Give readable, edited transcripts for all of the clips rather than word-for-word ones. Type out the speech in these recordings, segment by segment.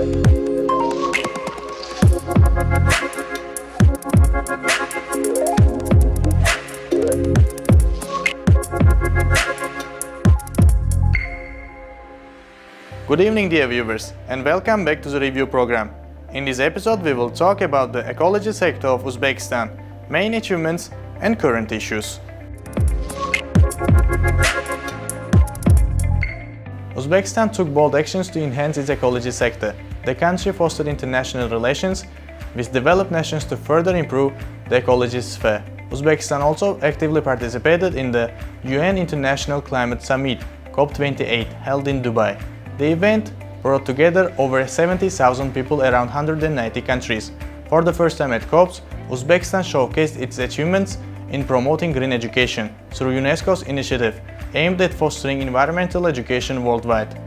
Good evening, dear viewers, and welcome back to the review program. In this episode, we will talk about the ecology sector of Uzbekistan, main achievements and current issues. Uzbekistan took bold actions to enhance its ecology sector. The country fostered international relations with developed nations to further improve the ecology sphere. Uzbekistan also actively participated in the UN International Climate Summit (COP28) held in Dubai. The event brought together over 70,000 people around 190 countries. For the first time at COPs, Uzbekistan showcased its achievements in promoting green education through UNESCO's initiative aimed at fostering environmental education worldwide.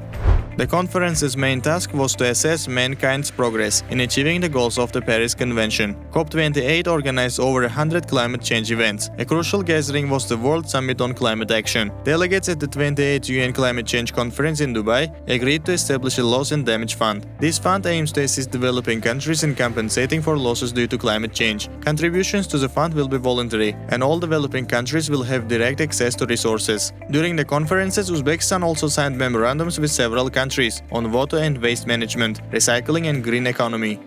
The conference's main task was to assess mankind's progress in achieving the goals of the Paris Convention. COP28 organized over 100 climate change events. A crucial gathering was the World Summit on Climate Action. Delegates at the 28th UN Climate Change Conference in Dubai agreed to establish a loss and damage fund. This fund aims to assist developing countries in compensating for losses due to climate change. Contributions to the fund will be voluntary, and all developing countries will have direct access to resources. During the conferences, Uzbekistan also signed memorandums with several countries on water and waste management, recycling and green economy.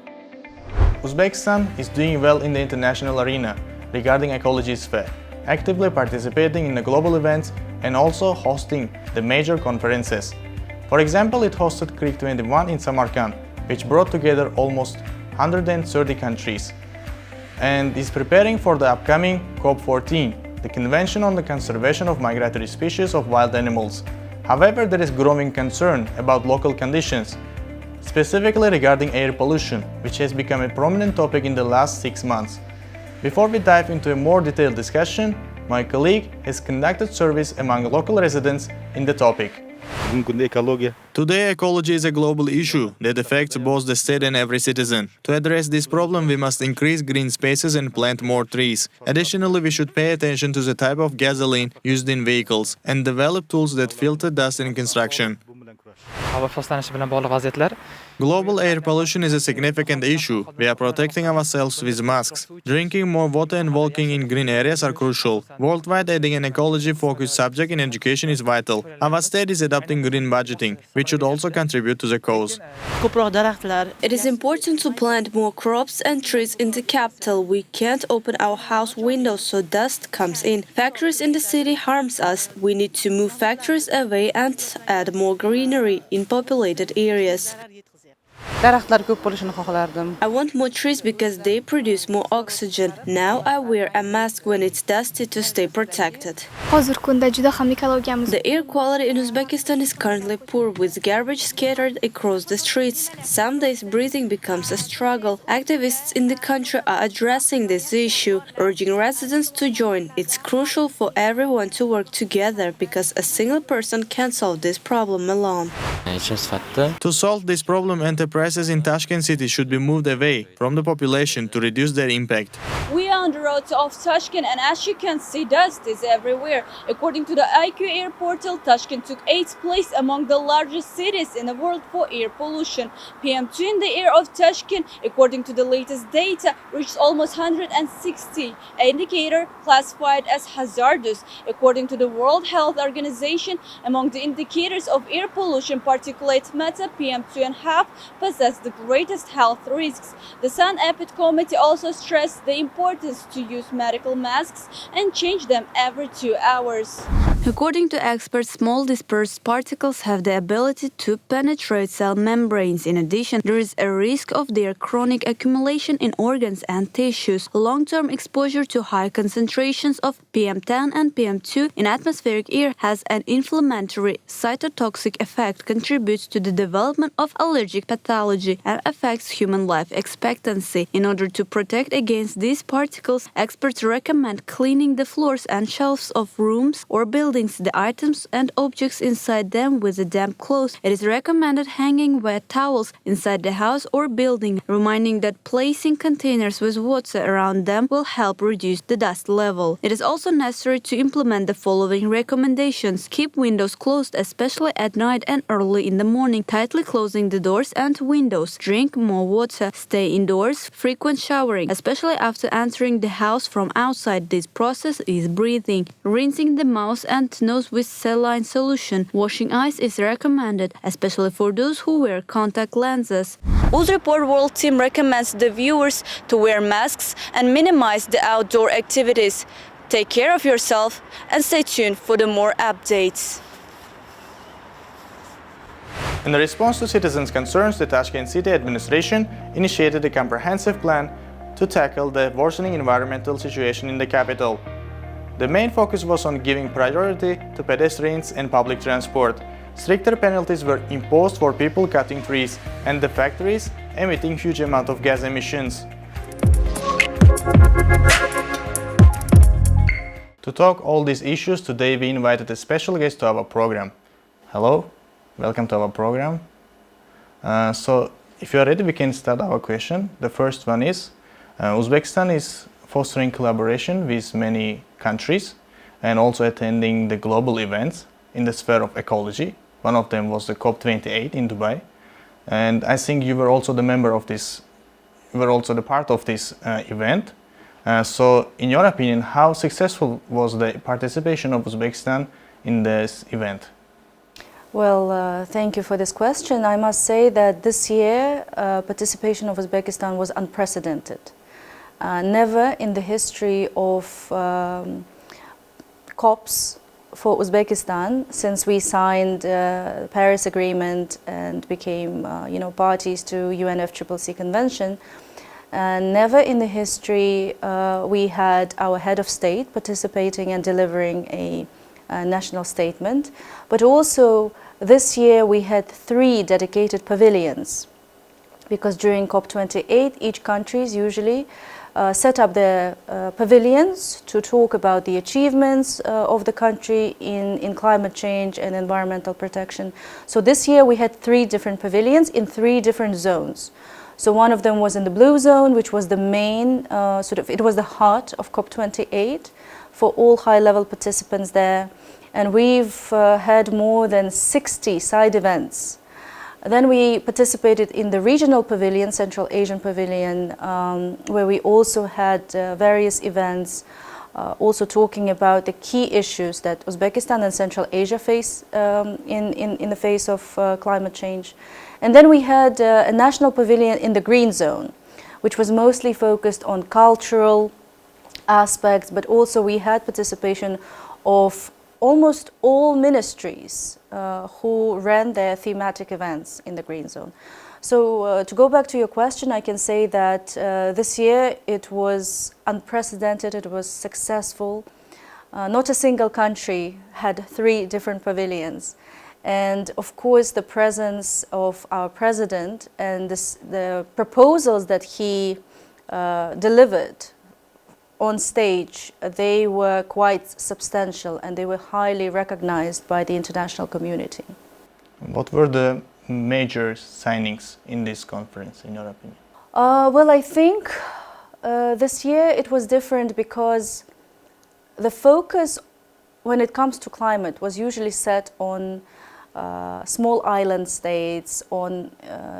Uzbekistan is doing well in the international arena regarding ecology sphere, actively participating in the global events and also hosting the major conferences. For example, it hosted CRIC 21 in Samarkand, which brought together almost 130 countries, and is preparing for the upcoming COP14, the Convention on the Conservation of Migratory Species of Wild Animals. However, there is growing concern about local conditions, specifically regarding air pollution, which has become a prominent topic in the last 6 months. Before we dive into a more detailed discussion, my colleague has conducted surveys among local residents in the topic. Today, ecology is a global issue that affects both the state and every citizen. To address this problem, we must increase green spaces and plant more trees. Additionally, we should pay attention to the type of gasoline used in vehicles and develop tools that filter dust in construction. Global air pollution is a significant issue. We are protecting ourselves with masks. Drinking more water and walking in green areas are crucial. Worldwide, adding an ecology-focused subject in education is vital. Our state is adopting green budgeting, which should also contribute to the cause. It is important to plant more crops and trees in the capital. We can't open our house windows so dust comes in. Factories in the city harms us. We need to move factories away and add more greenery in populated areas. I want more trees because they produce more oxygen. Now I wear a mask when it's dusty to stay protected. The air quality in Uzbekistan is currently poor, with garbage scattered across the streets. Some days breathing becomes a struggle. Activists in the country are addressing this issue, urging residents to join. It's crucial for everyone to work together because a single person can't solve this problem alone. To solve this problem, enterprises in Tashkent city should be moved away from the population to reduce their impact. We are on the road of Tashkent, and as you can see, dust is everywhere. According to the IQ Air portal, Tashkent took 8th place among the largest cities in the world for air pollution. PM2 in the air of Tashkent, according to the latest data, reached almost 160, an indicator classified as hazardous. According to the World Health Organization, among the indicators of air pollution, particulate matter PM2.5 possess the greatest health risks. The Sun Apit Committee also stressed the importance to use medical masks and change them every 2 hours. According to experts, small dispersed particles have the ability to penetrate cell membranes. In addition, there is a risk of their chronic accumulation in organs and tissues. Long-term exposure to high concentrations of PM10 and PM2 in atmospheric air has an inflammatory cytotoxic effect, contributes to the development of allergic pathology, and affects human life expectancy. In order to protect against these particles, experts recommend cleaning the floors and shelves of rooms or buildings, the items and objects inside them with a damp cloth. It is recommended hanging wet towels inside the house or building, reminding that placing containers with water around them will help reduce the dust level. It is also also necessary to implement the following recommendations. Keep windows closed, especially at night and early in the morning, tightly closing the doors and windows. Drink more water. Stay indoors. Frequent showering, especially after entering the house from outside. This process is breathing. Rinsing the mouth and nose with saline solution. Washing eyes is recommended, especially for those who wear contact lenses. Uzreport World Team recommends the viewers to wear masks and minimize the outdoor activities. Take care of yourself and stay tuned for the more updates. In response to citizens' concerns, the Tashkent City Administration initiated a comprehensive plan to tackle the worsening environmental situation in the capital. The main focus was on giving priority to pedestrians and public transport. Stricter penalties were imposed for people cutting trees and the factories emitting huge amount of gas emissions. To talk all these issues, today we invited a special guest to our program. Hello, welcome to our program. So, if you are ready, we can start our question. The first one is, Uzbekistan is fostering collaboration with many countries and also attending the global events in the sphere of ecology. One of them was the COP28 in Dubai. And I think you were also the member of this, you were also the part of this event. So, in your opinion, how successful was the participation of Uzbekistan in this event? Well, thank you for this question. I must say that this year, participation of Uzbekistan was unprecedented. Never in the history of COPs for Uzbekistan, since we signed the Paris Agreement and became parties to UNFCCC Convention, never in the history we had our head of state participating and delivering a national statement. But also this year we had 3 dedicated pavilions, because during COP28 each countries usually set up their pavilions to talk about the achievements of the country in climate change and environmental protection. So this year we had 3 different pavilions in 3 different zones. So one of them was in the blue zone, which was the main, it was the heart of COP28 for all high-level participants there. And we've had more than 60 side events. Then we participated in the regional pavilion, Central Asian Pavilion, where we also had various events, also talking about the key issues that Uzbekistan and Central Asia face in the face of climate change. And then we had a national pavilion in the green zone, which was mostly focused on cultural aspects, but also we had participation of almost all ministries who ran their thematic events in the green zone. So to go back to your question, I can say that this year it was unprecedented, it was successful. Not a single country had 3 different pavilions. And of course the presence of our president and the proposals that he delivered on stage, they were quite substantial and they were highly recognized by the international community. What were the major signings in this conference, in your opinion? Well, I think this year it was different because the focus when it comes to climate was usually set on small island states, on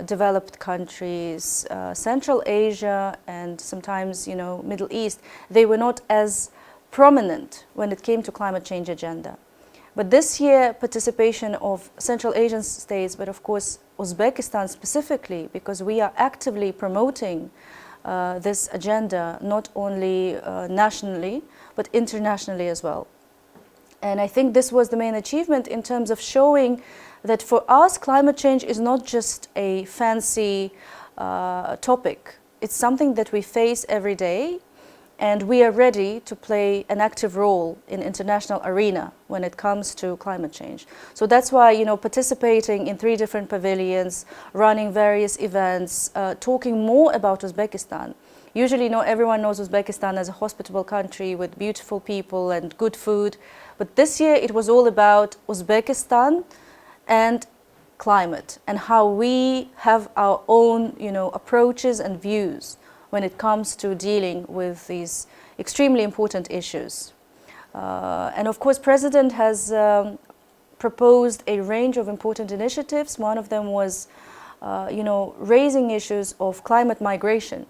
developed countries, Central Asia and sometimes, Middle East. They were not as prominent when it came to climate change agenda. But this year, participation of Central Asian states, but of course Uzbekistan specifically, because we are actively promoting this agenda not only nationally, but internationally as well. And I think this was the main achievement in terms of showing that for us, climate change is not just a fancy topic. It's something that we face every day, and we are ready to play an active role in international arena when it comes to climate change. So that's why, participating in 3 different pavilions, running various events, talking more about Uzbekistan. Usually, everyone knows Uzbekistan as a hospitable country with beautiful people and good food. But this year it was all about Uzbekistan and climate and how we have our own, approaches and views when it comes to dealing with these extremely important issues. And of course, President has proposed a range of important initiatives. One of them was, raising issues of climate migration,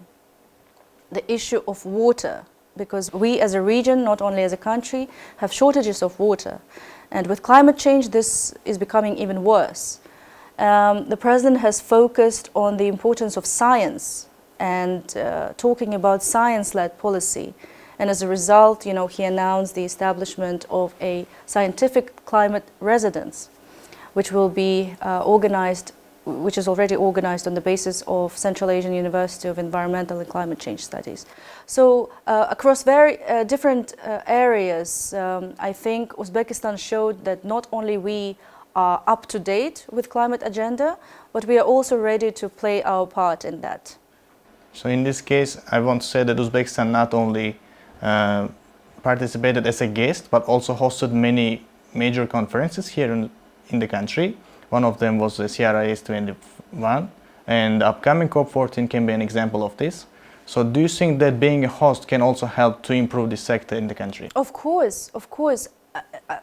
the issue of water, because we as a region, not only as a country, have shortages of water. And with climate change, this is becoming even worse. The President has focused on the importance of science and talking about science-led policy. And as a result, he announced the establishment of a scientific climate residence, which will be which is already organized on the basis of Central Asian University of Environmental and Climate Change Studies. So across very different areas, I think Uzbekistan showed that not only we are up to date with climate agenda, but we are also ready to play our part in that. So in this case, I want to say that Uzbekistan not only participated as a guest, but also hosted many major conferences here in the country. One of them was the CRIS 21, and the upcoming COP14 can be an example of this. So do you think that being a host can also help to improve this sector in the country? Of course, of course.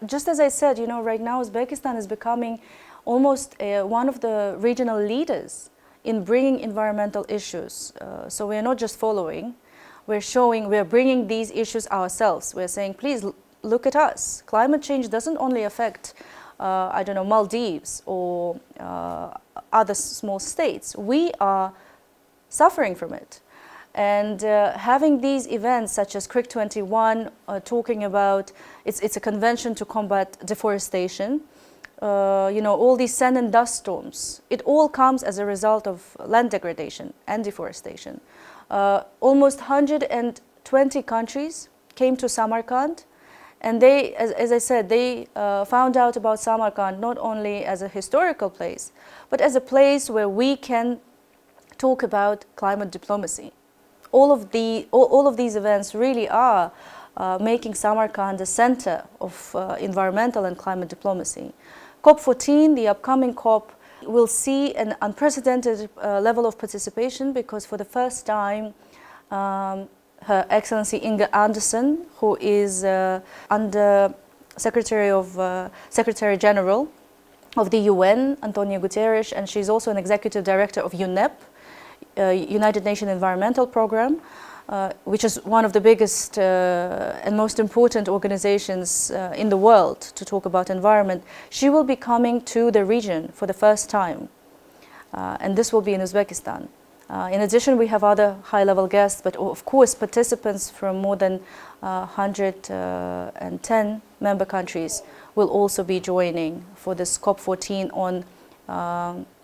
Just as I said, right now Uzbekistan is becoming almost one of the regional leaders in bringing environmental issues. So we are not just following. We're bringing these issues ourselves. We're saying, please look at us. Climate change doesn't only affect, Maldives or other small states. We are suffering from it. And having these events such as CRIC 21, talking about, it's a convention to combat deforestation, all these sand and dust storms, it all comes as a result of land degradation and deforestation. Almost 120 countries came to Samarkand, and they, as I said, they found out about Samarkand not only as a historical place, but as a place where we can talk about climate diplomacy. All of these events really are making Samarkand the center of environmental and climate diplomacy. COP14, the upcoming COP, will see an unprecedented level of participation because for the first time, Her Excellency Inga Anderson, who is Under Secretary General of the UN, Antonio Guterres, and she's also an Executive Director of UNEP, United Nations Environmental Program, which is one of the biggest and most important organizations in the world to talk about environment. She will be coming to the region for the first time, and this will be in Uzbekistan. In addition, we have other high-level guests, but of course participants from more than 110 member countries will also be joining for this COP14 on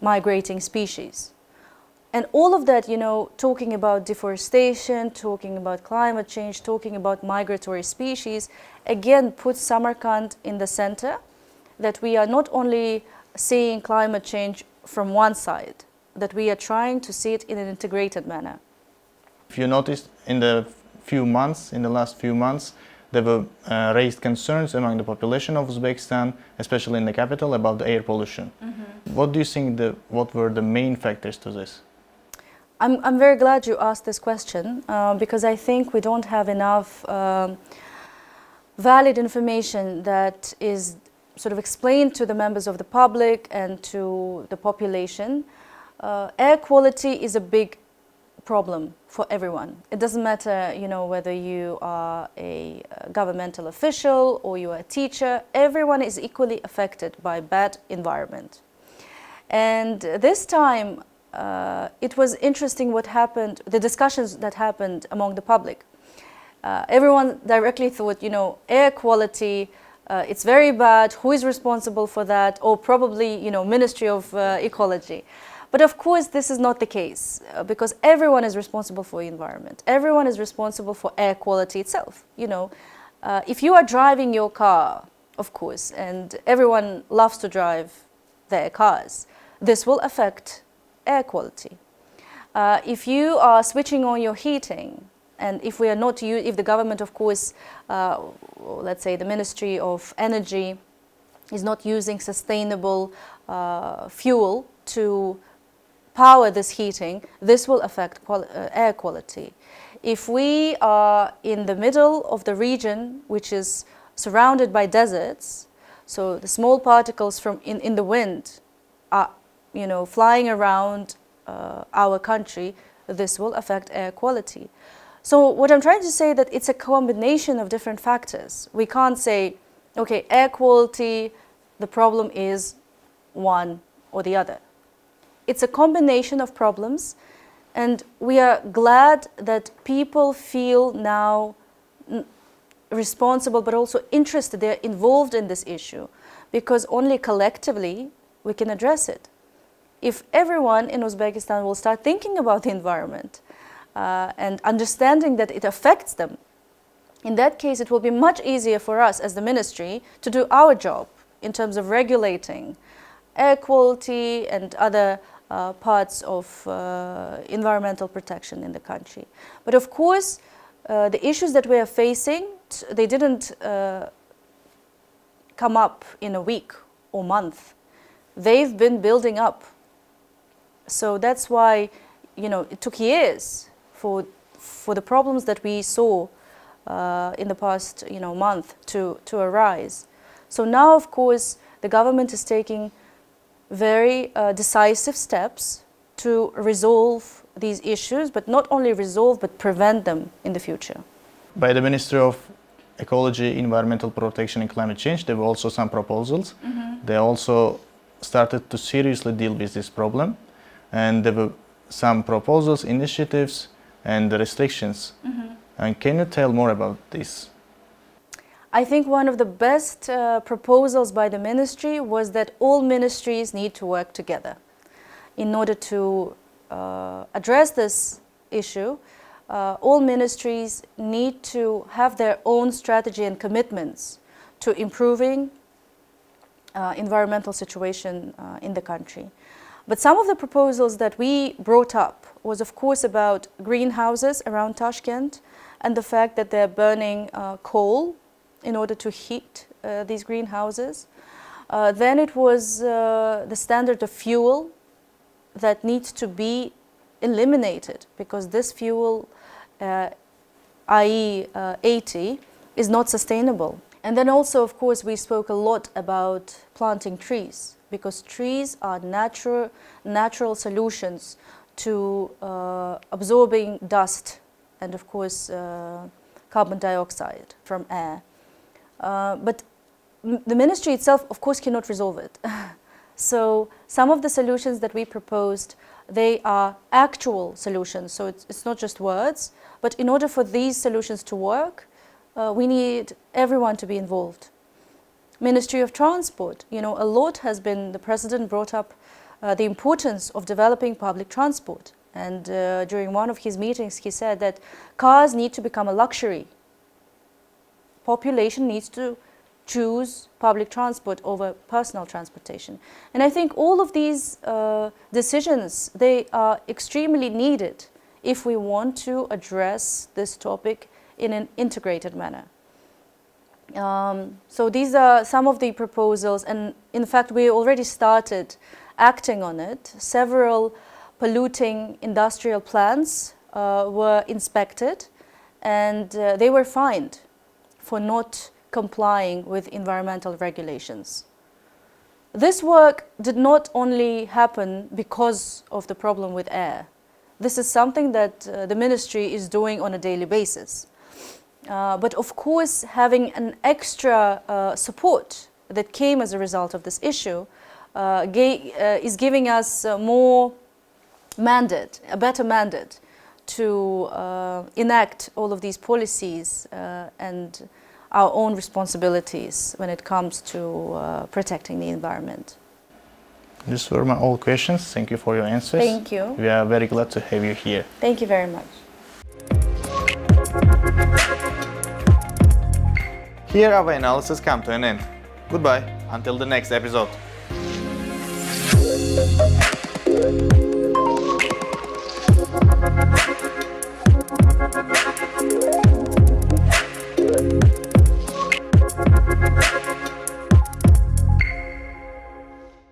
migrating species. And all of that, talking about deforestation, talking about climate change, talking about migratory species, again puts Samarkand in the center, that we are not only seeing climate change from one side, that we are trying to see it in an integrated manner. If you noticed in the last few months, there were raised concerns among the population of Uzbekistan, especially in the capital, about the air pollution. Mm-hmm. What do you think what were the main factors to this? I'm very glad you asked this question because I think we don't have enough valid information that is sort of explained to the members of the public and to the population. Air quality is a big problem for everyone. It doesn't matter, whether you are a governmental official or you are a teacher. Everyone is equally affected by bad environment. And this time, it was interesting what happened, the discussions that happened among the public. Everyone directly thought, air quality, it's very bad, who is responsible for that? Or probably, Ministry of Ecology. But of course, this is not the case because everyone is responsible for the environment. Everyone is responsible for air quality itself. If you are driving your car, of course, and everyone loves to drive their cars, this will affect air quality. If you are switching on your heating, and if the government, of course, let's say the Ministry of Energy is not using sustainable fuel to power this heating, this will affect air quality. If we are in the middle of the region, which is surrounded by deserts, so the small particles from in the wind are, flying around our country, this will affect air quality. So what I'm trying to say that it's a combination of different factors. We can't say, okay, air quality, the problem is one or the other. It's a combination of problems, and we are glad that people feel now responsible but also interested, they're involved in this issue, because only collectively we can address it. If everyone in Uzbekistan will start thinking about the environment and understanding that it affects them, in that case it will be much easier for us as the ministry to do our job in terms of regulating air quality and other parts of environmental protection in the country. But of course, the issues that we are facing, they didn't come up in a week or month. They've been building up. So that's why, it took years for the problems that we saw in the past, month to arise. So now, of course, the government is taking very decisive steps to resolve these issues, but not only resolve, but prevent them in the future. By the Ministry of Ecology, Environmental Protection and Climate Change, there were also some proposals. They also started to seriously deal with this problem. And there were some proposals, initiatives, and restrictions. And can you tell more about this? I think one of the best proposals by the ministry was that all ministries need to work together in order to address this issue. All ministries need to have their own strategy and commitments to improving environmental situation in the country. But some of the proposals that we brought up was, of course, about greenhouses around Tashkent and the fact that they're burning coal in order to heat these greenhouses. Then it was the standard of fuel that needs to be eliminated, because this fuel, i.e. 80, is not sustainable. And then also, of course, we spoke a lot about planting trees, because trees are natural solutions to absorbing dust and, of course, carbon dioxide from air. But the ministry itself, of course, cannot resolve it. So some of the solutions that we proposed, they are actual solutions. So it's not just words, but in order for these solutions to work, we need everyone to be involved. Ministry of Transport, a lot has been, the President brought up the importance of developing public transport. And during one of his meetings, he said that cars need to become a luxury. Population needs to choose public transport over personal transportation. And I think all of these decisions, they are extremely needed if we want to address this topic in an integrated manner. So these are some of the proposals, and in fact we already started acting on it. Several polluting industrial plants were inspected, and they were fined for not complying with environmental regulations. This work did not only happen because of the problem with air. This is something that the ministry is doing on a daily basis. But of course, having an extra support that came as a result of this issue is giving us more mandate, a better mandate to enact all of these policies and our own responsibilities when it comes to protecting the environment. These were my all questions. Thank you for your answers. Thank you. We are very glad to have you here. Thank you very much. Here our analysis comes to an end. Goodbye, until the next episode.